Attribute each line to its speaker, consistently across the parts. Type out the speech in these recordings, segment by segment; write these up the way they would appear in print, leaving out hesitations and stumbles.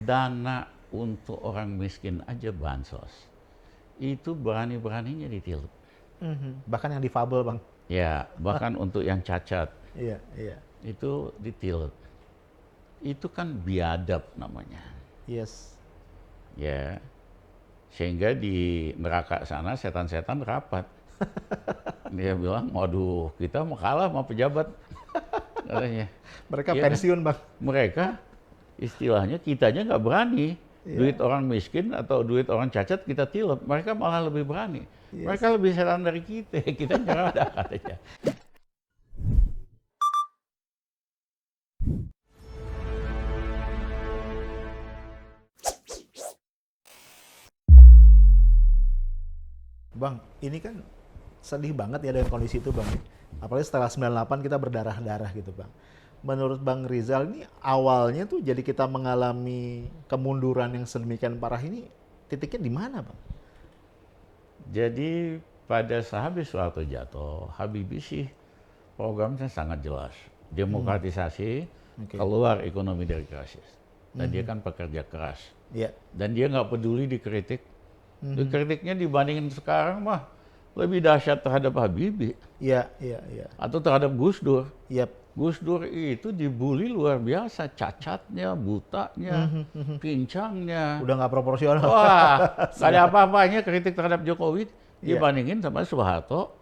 Speaker 1: Dana untuk orang miskin aja bansos, itu berani-beraninya ditilik.
Speaker 2: Bahkan yang difabel, Bang.
Speaker 1: Ya, bahkan untuk yang cacat,
Speaker 2: Iya, iya.
Speaker 1: itu ditilik. Itu kan biadab namanya.
Speaker 2: Yes.
Speaker 1: Ya, sehingga di neraka sana setan-setan rapat. Dia bilang, waduh, kita mau kalah sama pejabat, katanya.
Speaker 2: Mereka
Speaker 1: Iya kan?
Speaker 2: pensiun, Bang.
Speaker 1: Mereka istilahnya kitanya nggak berani.
Speaker 2: Iya.
Speaker 1: Duit orang miskin atau duit orang cacat kita tilep, mereka malah lebih berani.
Speaker 2: Yes.
Speaker 1: Mereka lebih setan dari kita, kita nyerah katanya.
Speaker 2: Bang, ini kan sedih banget ya dengan kondisi itu, Bang. Apalagi setelah 98 kita berdarah-darah gitu, Bang. Menurut Bang Rizal ini awalnya tuh jadi kita mengalami kemunduran yang sedemikian parah ini titiknya di mana, Bang?
Speaker 1: Jadi pada saat Soeharto jatuh, Habibie sih programnya sangat jelas. Demokratisasi,
Speaker 2: Oke.
Speaker 1: keluar ekonomi dari krisis. Dan dia kan pekerja keras.
Speaker 2: Iya.
Speaker 1: Dan dia nggak peduli dikritik. Dikritiknya dibandingin sekarang mah lebih dahsyat terhadap Habibie
Speaker 2: Iya, iya, iya.
Speaker 1: atau terhadap Gus Dur.
Speaker 2: Iya.
Speaker 1: Gus Dur itu dibully luar biasa, cacatnya, butanya, pincangnya.
Speaker 2: Udah nggak proporsional.
Speaker 1: Wah, nggak ada apa-apanya kritik terhadap Jokowi
Speaker 2: Iya.
Speaker 1: dibandingin sama Soeharto,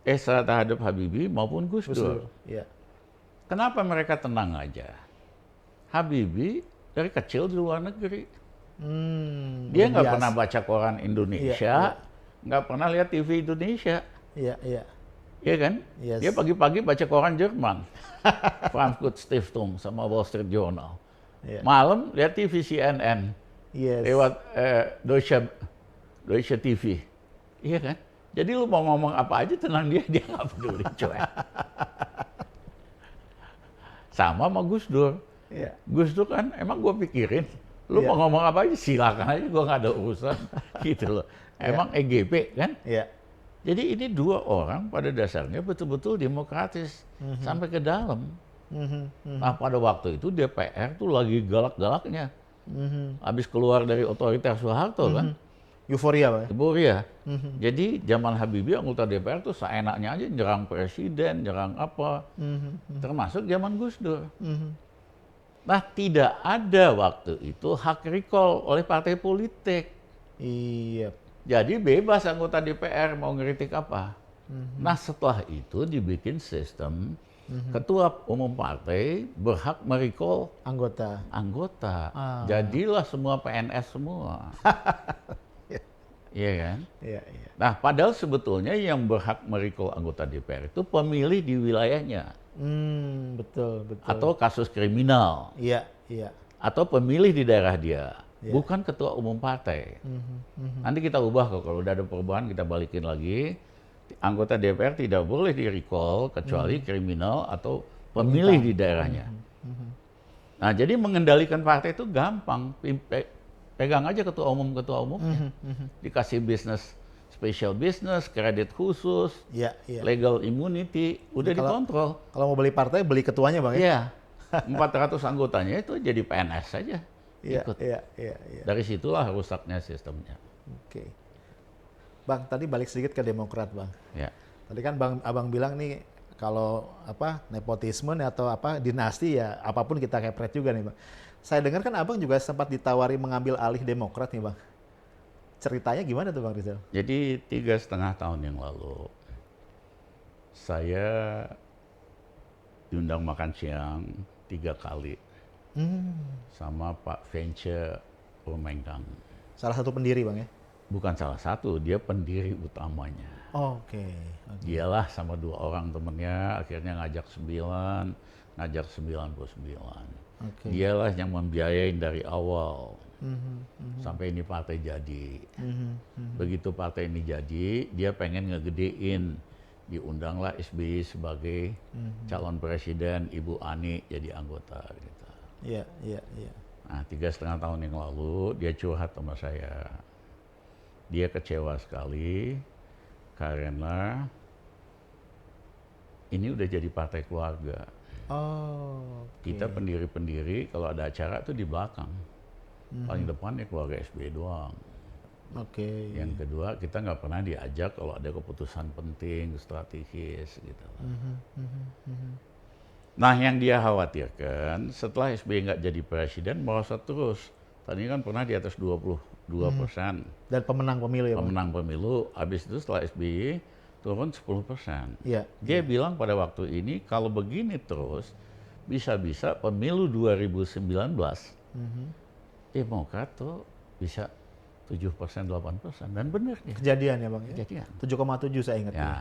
Speaker 1: terhadap Habibie maupun Gus
Speaker 2: Gus
Speaker 1: Dur.
Speaker 2: Dur. Iya.
Speaker 1: Kenapa mereka tenang aja? Habibie dari kecil di luar negeri. Dia
Speaker 2: Udah
Speaker 1: nggak
Speaker 2: biasa.
Speaker 1: pernah baca koran Indonesia,
Speaker 2: Iya,
Speaker 1: nggak pernah lihat TV Indonesia.
Speaker 2: iya, iya.
Speaker 1: Iya kan?
Speaker 2: Yes.
Speaker 1: Dia pagi-pagi baca koran Jerman, Frankfurt Stiftung sama Wall Street Journal.
Speaker 2: Iya.
Speaker 1: Malam lihat TV CNN
Speaker 2: Yes.
Speaker 1: lewat Deutsche TV. Iya kan? Jadi lu mau ngomong apa aja tenang dia nggak peduli coy. Sama Gus Dur.
Speaker 2: Iya.
Speaker 1: Gus Dur kan emang gue pikirin, lu
Speaker 2: Iya.
Speaker 1: mau ngomong apa aja silakan aja, gue nggak ada urusan gitu loh. Emang EGP kan?
Speaker 2: Iya.
Speaker 1: Jadi ini dua orang pada dasarnya betul-betul demokratis sampai ke dalam. Nah pada waktu itu DPR tuh lagi galak-galaknya. Habis keluar dari otoriter Soeharto kan,
Speaker 2: Euforia, Bang.
Speaker 1: Euforia. Jadi zaman Habibie anggota DPR tuh seenaknya aja nyerang presiden, nyerang apa, termasuk zaman Gus Dur. Nah tidak ada waktu itu hak recall oleh partai politik.
Speaker 2: Iya.
Speaker 1: Jadi bebas anggota DPR mau ngeritik apa. Nah setelah itu dibikin sistem ketua umum partai berhak merecall
Speaker 2: Anggota.
Speaker 1: anggota.
Speaker 2: Ah.
Speaker 1: Jadilah semua PNS semua. Iya kan?
Speaker 2: Iya, iya.
Speaker 1: Nah padahal sebetulnya yang berhak merecall anggota DPR itu pemilih di wilayahnya.
Speaker 2: Betul, betul.
Speaker 1: Atau kasus kriminal.
Speaker 2: Iya, iya.
Speaker 1: Atau pemilih di daerah dia.
Speaker 2: Iya.
Speaker 1: Bukan ketua umum partai. Nanti kita ubah kok, kalau udah ada perubahan kita balikin lagi. Anggota DPR tidak boleh di-recall kecuali kriminal atau pemilih di daerahnya. Nah, jadi mengendalikan partai itu gampang. Pegang aja ketua umumnya. Dikasih bisnis, special business, kredit khusus,
Speaker 2: Iya, iya.
Speaker 1: legal immunity, udah
Speaker 2: Jadi
Speaker 1: dikontrol.
Speaker 2: Kalau mau beli partai, beli ketuanya, Bang, ya?
Speaker 1: Iya, 400 anggotanya itu jadi PNS saja.
Speaker 2: Iya,
Speaker 1: Ikut.
Speaker 2: iya, iya, iya.
Speaker 1: Dari situlah rusaknya sistemnya.
Speaker 2: Oke. Bang, tadi balik sedikit ke Demokrat, Bang.
Speaker 1: Ya.
Speaker 2: Tadi kan Abang bilang nih kalau apa nepotisme atau apa dinasti ya apapun kita kepret juga nih, Bang. Saya dengar kan Abang juga sempat ditawari mengambil alih Demokrat nih, Bang. Ceritanya gimana tuh, Bang Rizal?
Speaker 1: Jadi 3,5 tahun yang lalu saya diundang makan siang 3 kali sama Pak Vence Rumengkang.
Speaker 2: Salah satu pendiri, Bang, ya?
Speaker 1: Bukan salah satu, dia pendiri utamanya.
Speaker 2: Oke.
Speaker 1: Dialah sama 2 orang temennya akhirnya ngajak 99.
Speaker 2: Oke.
Speaker 1: Dialah yang membiayain dari awal sampai ini partai jadi. Begitu partai ini jadi, dia pengen ngegedein. Diundanglah SBY sebagai calon presiden, Ibu Ani jadi anggota gitu.
Speaker 2: Iya, iya, iya.
Speaker 1: Nah 3,5 tahun yang lalu dia curhat sama saya. Dia kecewa sekali karena ini udah jadi partai keluarga.
Speaker 2: Oh.
Speaker 1: Kita pendiri-pendiri kalau ada acara tuh di belakang. Paling depan ya keluarga SBY doang.
Speaker 2: Oke.
Speaker 1: Yang kedua, kita nggak pernah diajak kalau ada keputusan penting, strategis gitu. Nah, yang dia khawatirkan setelah SBY nggak jadi presiden, merosot terus. Tadi kan pernah di atas 22%.
Speaker 2: Dan pemenang pemilu ya, Bang?
Speaker 1: Pemenang pemilu, habis itu setelah SBY turun 10%.
Speaker 2: Iya.
Speaker 1: Dia bilang pada waktu ini, kalau begini terus, bisa-bisa pemilu 2019, Demokrat tuh bisa 7%, 8%. Dan benar dia.
Speaker 2: Kejadian ya, Bang? Ya?
Speaker 1: Kejadian.
Speaker 2: 7,7 saya ingat.
Speaker 1: Ya,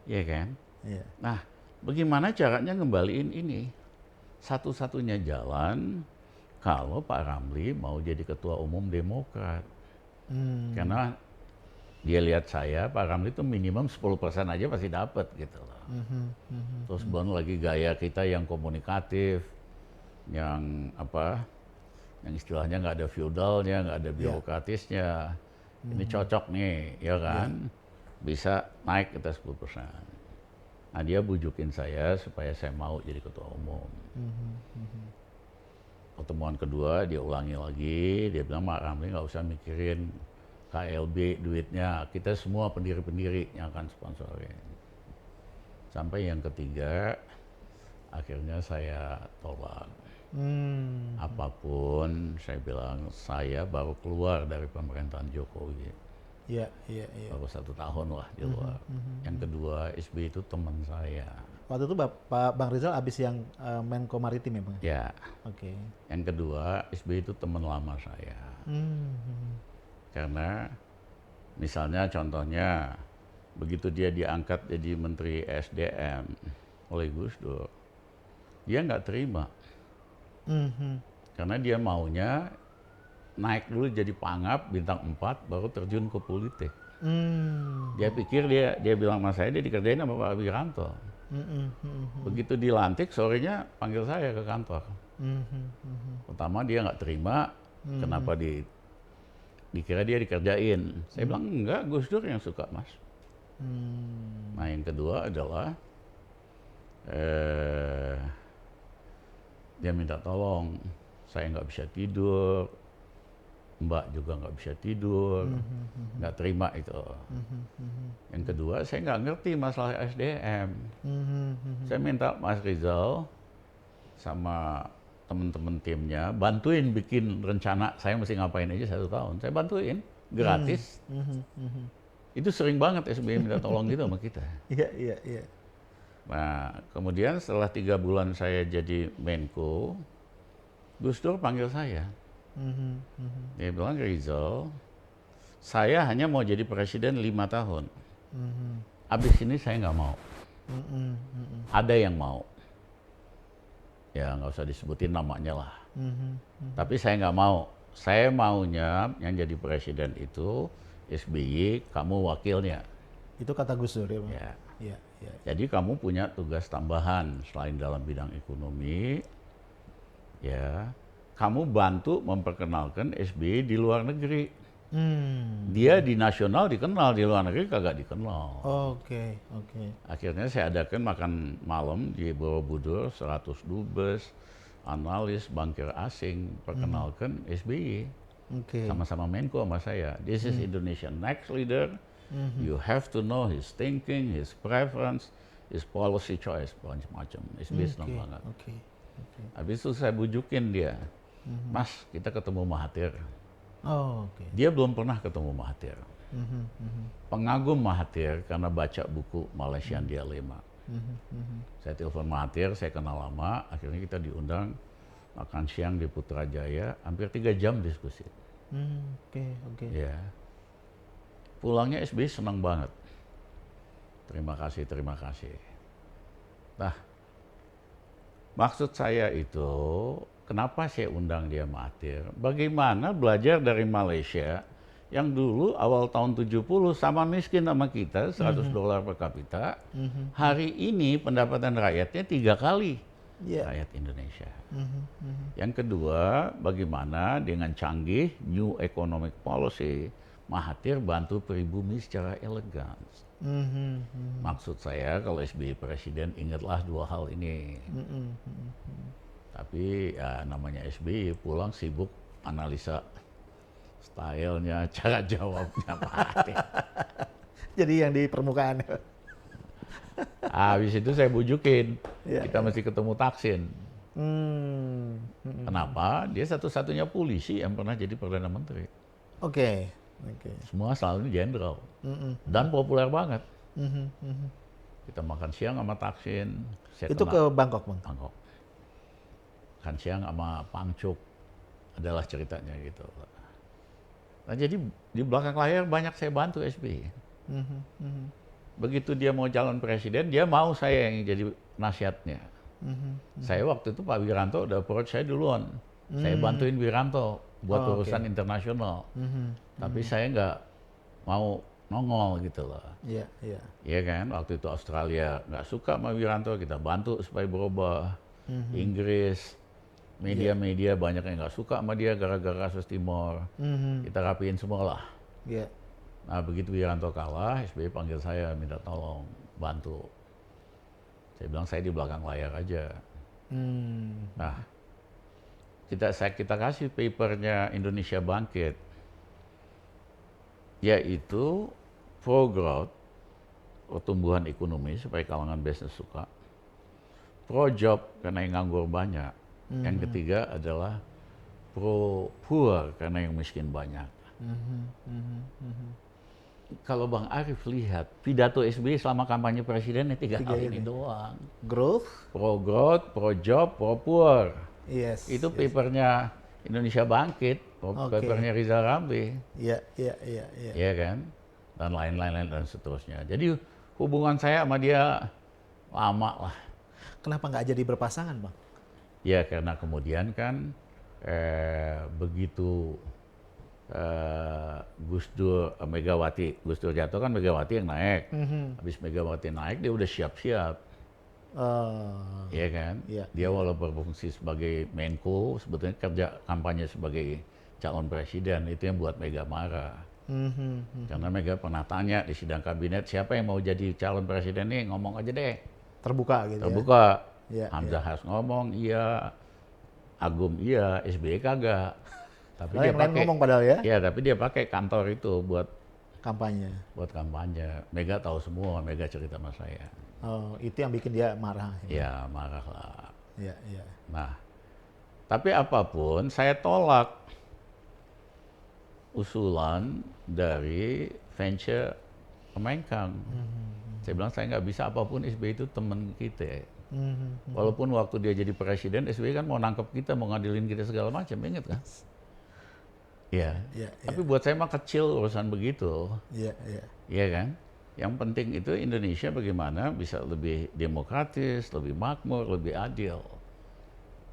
Speaker 1: iya kan?
Speaker 2: Iya.
Speaker 1: Nah, bagaimana caranya ngembaliin ini? Satu-satunya jalan kalau Pak Ramli mau jadi ketua umum Demokrat. Karena dia lihat saya, Pak Ramli itu minimum 10% aja pasti dapat gitu loh. Terus belum lagi gaya kita yang komunikatif, yang apa, yang istilahnya nggak ada feudalnya, nggak ada birokratisnya. Ini cocok nih, ya kan? Bisa naik kita 10%. Nah, dia bujukin saya supaya saya mau jadi ketua umum. Pertemuan kedua dia ulangi lagi, dia bilang Pak Ramli nggak usah mikirin KLB duitnya, kita semua pendiri-pendiri yang akan sponsorin. Sampai yang ketiga, akhirnya saya tolak. Apapun, saya bilang saya baru keluar dari pemerintahan Jokowi.
Speaker 2: Iya.
Speaker 1: Baru 1 tahun lah di luar. Yang kedua, SBY itu teman saya.
Speaker 2: Waktu itu Pak Bang Rizal habis yang Menko Maritim ya, Bang?
Speaker 1: Ya.
Speaker 2: Oke.
Speaker 1: Yang kedua, SBY itu teman lama saya. Karena misalnya contohnya, begitu dia diangkat jadi Menteri SDM oleh Gus Dur, dia nggak terima. Karena dia maunya naik dulu jadi pangap bintang 4 baru terjun ke politik. Dia pikir dia bilang sama saya dia dikerjain sama Pak Wiranto. Begitu dilantik sorenya panggil saya ke kantor. Pertama dia nggak terima, kenapa dikira dia dikerjain. Saya bilang enggak, Gus Dur yang suka Mas. Nah yang kedua adalah dia minta tolong, saya nggak bisa tidur, Mbak juga nggak bisa tidur, nggak terima itu. Yang kedua, saya nggak ngerti masalah SDM. Saya minta Mas Rizal sama teman-teman timnya bantuin bikin rencana saya mesti ngapain aja 1 tahun. Saya bantuin gratis. Itu sering banget SBY minta tolong gitu sama kita.
Speaker 2: Iya.
Speaker 1: Nah, kemudian setelah 3 bulan saya jadi Menko, Gus Dur panggil saya. Dia bilang, Rizal, saya hanya mau jadi presiden 5 tahun. Abis ini saya nggak mau. Ada yang mau. Ya nggak usah disebutin namanya lah. Tapi saya nggak mau. Saya maunya yang jadi presiden itu SBY, kamu wakilnya.
Speaker 2: Itu kata Gus Dur ya, Bang?
Speaker 1: Ya.
Speaker 2: Iya.
Speaker 1: Jadi kamu punya tugas tambahan selain dalam bidang ekonomi, ya, kamu bantu memperkenalkan SBY di luar negeri. Dia di nasional dikenal, di luar negeri kagak dikenal.
Speaker 2: Oke.
Speaker 1: Akhirnya saya adakan makan malam di Borobudur, 100 dubes, analis, bankir asing, perkenalkan SBY. Sama-sama Menko sama saya. This is Indonesian next leader. You have to know his thinking, his preference, his policy choice, macam-macam. SBY senang banget. Habis itu saya bujukin dia, Mas, kita ketemu Mahathir. Dia belum pernah ketemu Mahathir. Pengagum Mahathir karena baca buku Malaysian Dilemma. Saya telepon Mahathir, saya kenal lama, akhirnya kita diundang makan siang di Putrajaya, hampir 3 jam diskusi. Ya. Pulangnya SBY senang banget. Terima kasih. Nah, maksud saya itu, kenapa saya undang dia Mahathir? Bagaimana belajar dari Malaysia yang dulu awal tahun 70 sama miskin sama kita, $100 per kapita. Hari ini pendapatan rakyatnya 3 kali rakyat Indonesia. Yang kedua, bagaimana dengan canggih New Economic Policy, Mahathir bantu pribumi secara elegan. Maksud saya kalau SBY presiden ingatlah 2 hal ini. Tapi ya namanya SBY pulang sibuk analisa stylenya, cara jawabnya Pak.
Speaker 2: Jadi yang di permukaan.
Speaker 1: Habis itu saya bujukin,
Speaker 2: Iya,
Speaker 1: kita mesti ketemu Thaksin.
Speaker 2: Hmm.
Speaker 1: Kenapa? Dia satu-satunya polisi yang pernah jadi Perdana Menteri.
Speaker 2: Oke. Oke.
Speaker 1: Semua selalu jenderal.
Speaker 2: Mm-mm.
Speaker 1: Dan populer banget.
Speaker 2: Mhm, mhm.
Speaker 1: Kita makan siang sama Thaksin. Saya
Speaker 2: Itu ke Bangkok, Bang.
Speaker 1: Bangkok. Makan siang sama Pangcuk. Adalah ceritanya gitu. Nah jadi di belakang layar banyak saya bantu SBY.
Speaker 2: Mhm, mhm,
Speaker 1: Begitu dia mau calon presiden, dia mau saya yang jadi nasihatnya.
Speaker 2: mhm.
Speaker 1: Saya waktu itu Pak Wiranto udah approach saya duluan. Saya bantuin Wiranto buat
Speaker 2: Oh,
Speaker 1: urusan internasional.
Speaker 2: Mhm.
Speaker 1: Tapi saya nggak mau nongol gitu loh.
Speaker 2: Iya, iya.
Speaker 1: Iya kan, waktu itu Australia nggak suka sama Wiranto, kita bantu supaya berubah. Inggris, media-media banyak yang nggak suka sama dia gara-gara kasus Timor.
Speaker 2: Mhm.
Speaker 1: Kita rapiin semua lah.
Speaker 2: Iya.
Speaker 1: Nah begitu Wiranto kalah, SBY panggil saya minta tolong bantu. Saya bilang saya di belakang layar aja.
Speaker 2: Hmm.
Speaker 1: Nah kita kasih papernya Indonesia Bangkit, yaitu pro growth, pertumbuhan ekonomi supaya kalangan bisnis suka, pro job karena yang nganggur banyak, yang ketiga adalah pro poor karena yang miskin banyak. Kalau Bang Arief lihat pidato SBY selama kampanye presiden tiga hal ini doang.
Speaker 2: Growth.
Speaker 1: Pro growth, pro job, pro poor.
Speaker 2: Yes.
Speaker 1: Itu
Speaker 2: yes.
Speaker 1: papernya Indonesia Bangkit,
Speaker 2: Oke.
Speaker 1: papernya Rizal Ramli,
Speaker 2: Iya, iya, iya, iya.
Speaker 1: ya kan? Dan lain-lain dan seterusnya. Jadi hubungan saya sama dia lama lah.
Speaker 2: Kenapa nggak jadi berpasangan, Bang?
Speaker 1: Ya karena kemudian kan begitu Gus Dur jatuh kan Megawati yang naik. Habis Megawati naik dia udah siap-siap. Iya kan?
Speaker 2: Iya,
Speaker 1: Dia walau berfungsi sebagai Menko, sebetulnya kerja kampanye sebagai calon presiden, itu yang buat Mega marah. Karena Mega pernah tanya di sidang kabinet, siapa yang mau jadi calon presiden nih, ngomong aja deh.
Speaker 2: Terbuka gitu
Speaker 1: Terbuka.
Speaker 2: ya.
Speaker 1: Hamzah harus ngomong, iya. Agum iya, SBY kagak. Tapi
Speaker 2: Yang lain ngomong padahal ya?
Speaker 1: Iya, tapi dia pakai kantor itu buat
Speaker 2: Kampanye.
Speaker 1: kampanye. Mega tahu semua, Mega cerita sama saya.
Speaker 2: Oh, itu yang bikin dia marah.
Speaker 1: Ya, marah lah.
Speaker 2: Iya, iya.
Speaker 1: Nah, tapi apapun saya tolak usulan dari venture Kemenkang. Saya bilang saya nggak bisa apapun, SBY itu teman kita. Walaupun waktu dia jadi presiden, SBY kan mau nangkep kita, mau ngadilin kita segala macam, inget kan? Iya.
Speaker 2: Iya,
Speaker 1: Tapi buat saya mah kecil urusan begitu.
Speaker 2: iya, iya.
Speaker 1: Iya kan? Yang penting itu Indonesia bagaimana bisa lebih demokratis, lebih makmur, lebih adil.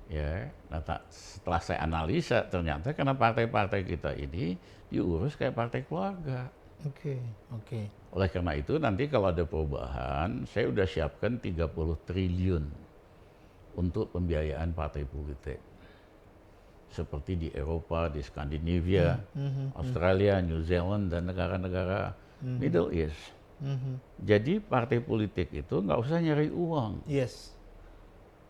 Speaker 1: Ya, nah, setelah saya analisa ternyata karena partai-partai kita ini diurus kayak partai keluarga.
Speaker 2: Oke, oke.
Speaker 1: Oleh karena itu nanti kalau ada perubahan, saya udah siapkan 30 triliun untuk pembiayaan partai politik. Seperti di Eropa, di Skandinavia, Australia, New Zealand, dan negara-negara Middle East. Jadi partai politik itu nggak usah nyari uang.
Speaker 2: Yes.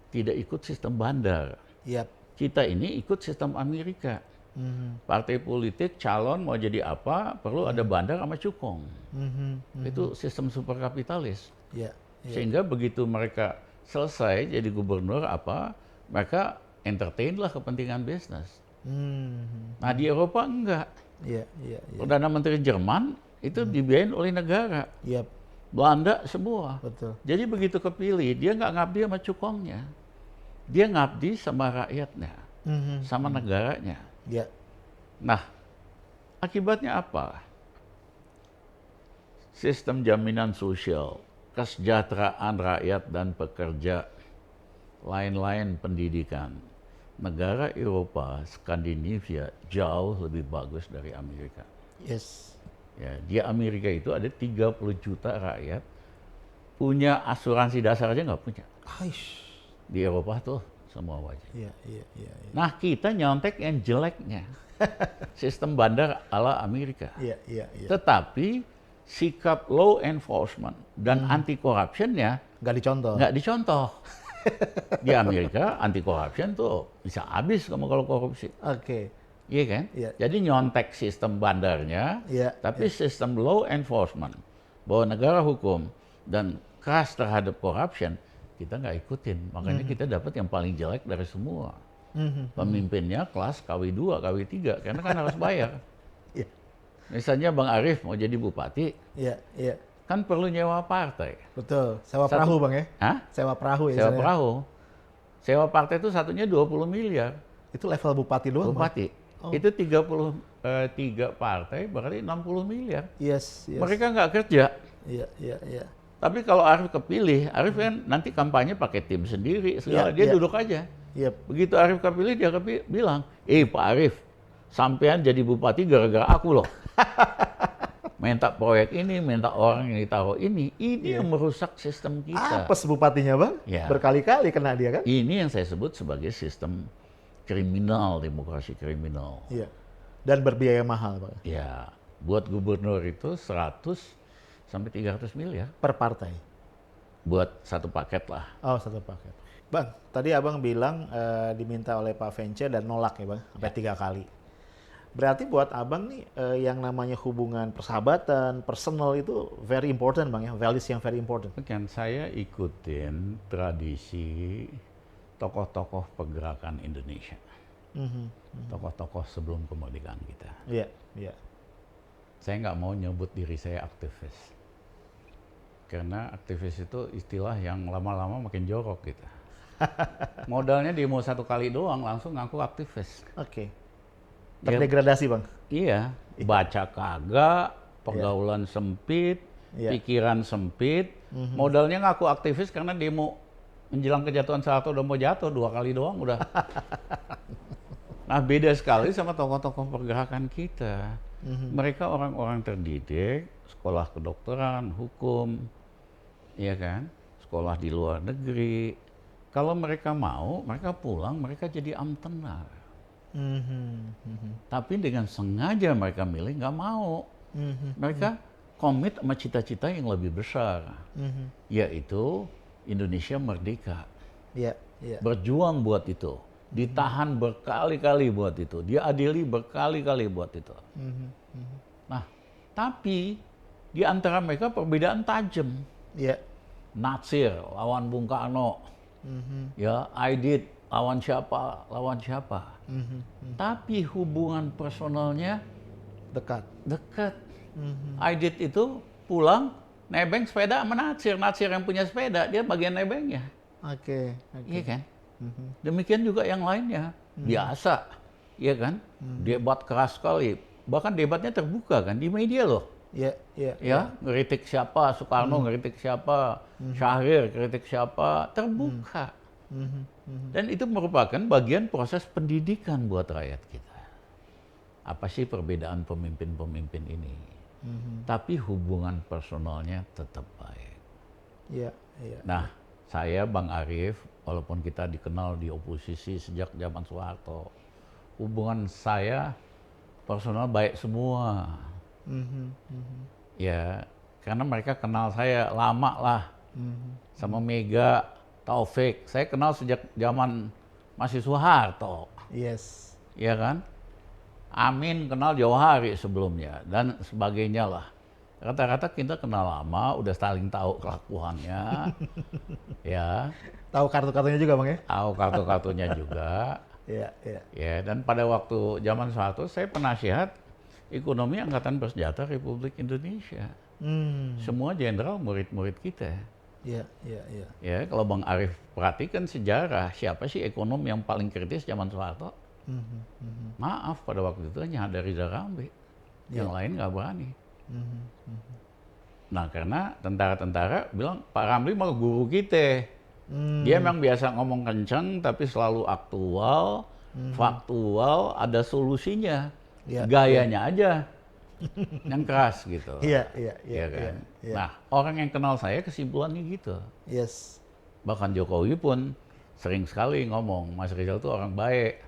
Speaker 1: Tidak ikut sistem bandar.
Speaker 2: Yap.
Speaker 1: Kita ini ikut sistem Amerika. Partai politik calon mau jadi apa, perlu ada bandar sama cukong. Itu sistem super kapitalis.
Speaker 2: Iya.
Speaker 1: Sehingga begitu mereka selesai jadi gubernur apa, mereka entertain lah kepentingan bisnis. Nah di Eropa enggak.
Speaker 2: Iya, iya, iya.
Speaker 1: Perdana Menteri Jerman itu dibiayain oleh negara.
Speaker 2: Yap.
Speaker 1: Belanda semua.
Speaker 2: Betul.
Speaker 1: Jadi begitu kepilih, dia nggak ngabdi sama cukongnya. Dia ngabdi sama rakyatnya, sama negaranya.
Speaker 2: Iya.
Speaker 1: Nah, akibatnya apa? Sistem jaminan sosial, kesejahteraan rakyat dan pekerja, lain-lain pendidikan. Negara Eropa, Skandinavia jauh lebih bagus dari Amerika.
Speaker 2: Yes.
Speaker 1: Ya, di Amerika itu ada 30 juta rakyat, punya asuransi dasar aja nggak punya.
Speaker 2: Aish.
Speaker 1: Di Eropa tuh semua wajib.
Speaker 2: Iya, iya, iya.
Speaker 1: Nah kita nyontek yang jeleknya. Sistem bandar ala Amerika.
Speaker 2: Iya, iya, iya.
Speaker 1: Tetapi sikap law enforcement dan anti corruptionnya
Speaker 2: Nggak dicontoh.
Speaker 1: nggak dicontoh. Di Amerika anti corruption tuh bisa habis kamu kalau korupsi.
Speaker 2: Oke.
Speaker 1: Iya kan?
Speaker 2: Iya.
Speaker 1: Jadi nyontek sistem bandarnya,
Speaker 2: Iya.
Speaker 1: tapi sistem law enforcement, bahwa negara hukum dan keras terhadap corruption, kita nggak ikutin. Makanya kita dapat yang paling jelek dari semua. Pemimpinnya kelas KW2, KW3, karena kan harus bayar.
Speaker 2: Iya.
Speaker 1: Misalnya Bang Arief mau jadi bupati,
Speaker 2: Iya, iya.
Speaker 1: kan perlu nyewa partai.
Speaker 2: Betul. Sewa perahu, Bang ya?
Speaker 1: Hah?
Speaker 2: Sewa perahu ya.
Speaker 1: Sewa
Speaker 2: istilahnya.
Speaker 1: perahu. Sewa partai itu satunya 20 miliar.
Speaker 2: Itu level bupati doang, Bang?
Speaker 1: Bupati. Itu 33 partai berarti 60 miliar.
Speaker 2: Yes, yes.
Speaker 1: Mereka nggak kerja.
Speaker 2: Iya, iya, iya.
Speaker 1: Tapi kalau Arief kepilih, Arief kan nanti kampanye pakai tim sendiri, segala.
Speaker 2: Iya,
Speaker 1: Dia
Speaker 2: iya.
Speaker 1: duduk aja.
Speaker 2: Iya.
Speaker 1: Begitu Arief kepilih, dia bilang, Pak Arief, sampean jadi bupati gara-gara aku loh. Minta proyek ini, minta orang yang ditaruh ini yang merusak sistem kita.
Speaker 2: Apes bupatinya, Bang?
Speaker 1: Ya.
Speaker 2: Berkali-kali kena dia kan?
Speaker 1: Ini yang saya sebut sebagai sistem kriminal, demokrasi kriminal.
Speaker 2: Iya. Dan berbiaya mahal, Bang.
Speaker 1: Ya, buat gubernur itu 100 sampai 300 miliar.
Speaker 2: Per partai.
Speaker 1: Buat satu paket lah.
Speaker 2: Oh, satu paket. Bang, tadi Abang bilang diminta oleh Pak Vence dan nolak ya, Bang, sampai 3 kali. Berarti buat Abang nih yang namanya hubungan persahabatan, personal itu very important, Bang ya, values yang very important.
Speaker 1: Kan saya ikutin tradisi tokoh-tokoh pergerakan Indonesia. Tokoh-tokoh sebelum kemerdekaan kita.
Speaker 2: Iya, iya.
Speaker 1: Saya nggak mau nyebut diri saya aktivis. Karena aktivis itu istilah yang lama-lama makin jorok gitu. Modalnya demo 1 kali doang langsung ngaku aktivis.
Speaker 2: Oke. Terdegradasi, Bang.
Speaker 1: Iya, baca kagak, pergaulan sempit,
Speaker 2: Iya.
Speaker 1: pikiran sempit. Modalnya ngaku aktivis karena demo menjelang kejatuhan Soeharto udah mau jatuh 2 kali doang udah. Nah, beda sekali sama tokoh-tokoh pergerakan kita. Mereka orang-orang terdidik, sekolah kedokteran, hukum, iya kan? Sekolah di luar negeri. Kalau mereka mau, mereka pulang, mereka jadi amtenar. Tapi dengan sengaja mereka milih nggak mau. Mereka komit sama cita-cita yang lebih besar, yaitu Indonesia merdeka.
Speaker 2: Iya, iya.
Speaker 1: Berjuang buat itu, ditahan berkali-kali buat itu, diadili berkali-kali buat itu. Nah, tapi di antara mereka perbedaan tajam.
Speaker 2: Iya.
Speaker 1: Natsir lawan Bung Karno, ya, Aidit lawan siapa, Tapi hubungan personalnya
Speaker 2: Dekat.
Speaker 1: dekat. Aidit itu pulang nebeng sepeda sama Natsir. Natsir yang punya sepeda, dia bagian nebengnya.
Speaker 2: Oke, oke.
Speaker 1: Iya kan? Demikian juga yang lainnya. Biasa, iya kan? Debat keras sekali. Bahkan debatnya terbuka kan di media loh.
Speaker 2: Iya, iya.
Speaker 1: Ya, ngeritik siapa, Soekarno ngeritik siapa, Syahrir kritik siapa, terbuka. Dan itu merupakan bagian proses pendidikan buat rakyat kita. Apa sih perbedaan pemimpin-pemimpin ini? Tapi hubungan personalnya tetap baik.
Speaker 2: Iya, iya.
Speaker 1: Nah, saya Bang Arief, walaupun kita dikenal di oposisi sejak zaman Soeharto, hubungan saya personal baik semua. Ya, karena mereka kenal saya lama lah. Sama Mega, Taufik, saya kenal sejak zaman masih Soeharto.
Speaker 2: Yes.
Speaker 1: Ya kan? Amin kenal jauh hari sebelumnya dan sebagainya lah. Rata-rata kita kenal lama, udah saling tahu kelakuannya. Ya.
Speaker 2: Tahu kartu-kartunya juga, Bang ya?
Speaker 1: Tahu kartu-kartunya juga.
Speaker 2: Iya, iya.
Speaker 1: Ya, dan pada waktu zaman Soeharto saya penasihat ekonomi Angkatan Bersenjata Republik Indonesia. Semua jenderal murid-murid kita.
Speaker 2: Iya, iya, iya.
Speaker 1: Ya, kalau Bang Arief perhatikan sejarah, siapa sih ekonom yang paling kritis zaman Soeharto? Maaf, pada waktu itu hanya ada Rizal Ramli. Yang lain nggak berani. Nah, karena tentara-tentara bilang, Pak Ramli mah guru kita. Dia memang biasa ngomong kencang, tapi selalu aktual, faktual, ada solusinya.
Speaker 2: Iya,
Speaker 1: Gayanya aja yang keras gitu.
Speaker 2: Iya, iya, iya.
Speaker 1: Ya kan?
Speaker 2: Iya.
Speaker 1: Nah, orang yang kenal saya kesimpulannya gitu.
Speaker 2: Yes.
Speaker 1: Bahkan Jokowi pun sering sekali ngomong, Mas Rizal itu orang baik.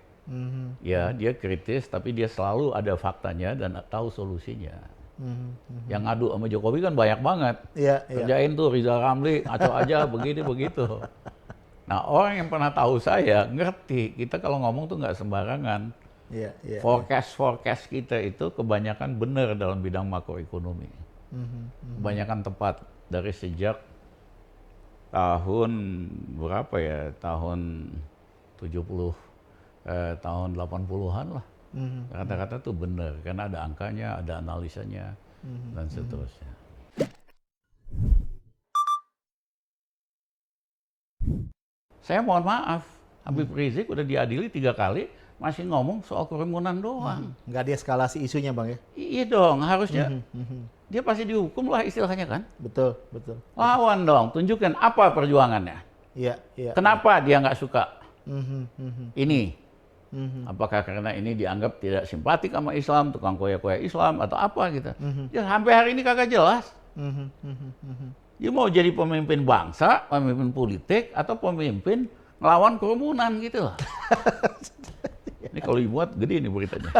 Speaker 1: Ya, dia kritis, tapi dia selalu ada faktanya dan tahu solusinya. Yang ngadu sama Jokowi kan banyak banget.
Speaker 2: Iya, iya.
Speaker 1: Kerjain tuh Rizal Ramli, ngaco aja, begini, begitu. Nah, orang yang pernah tahu saya, ngerti, kita kalau ngomong tuh nggak sembarangan.
Speaker 2: Iya, iya.
Speaker 1: Forecast kita itu kebanyakan benar dalam bidang makroekonomi. Kebanyakan tepat dari sejak tahun berapa ya? Tahun 70, tahun 80-an lah. Kata-kata tuh benar karena ada angkanya, ada analisanya dan seterusnya. Saya mohon maaf, Habib Rizik udah diadili 3 kali, masih ngomong soal kerumunan doang.
Speaker 2: Nggak dieskalasi isunya, Bang ya?
Speaker 1: Iya dong, harusnya dia pasti dihukum lah istilahnya kan.
Speaker 2: Betul, betul.
Speaker 1: Lawan dong, tunjukkan apa perjuangannya.
Speaker 2: Iya, iya.
Speaker 1: Kenapa dia nggak suka ini? Apakah karena ini dianggap tidak simpatik sama Islam, tukang koya-koya Islam, atau apa gitu. Ya sampai hari ini kagak jelas. Dia mau jadi pemimpin bangsa, pemimpin politik, atau pemimpin ngelawan kerumunan gitu lah. Ini kalau dibuat gede nih beritanya.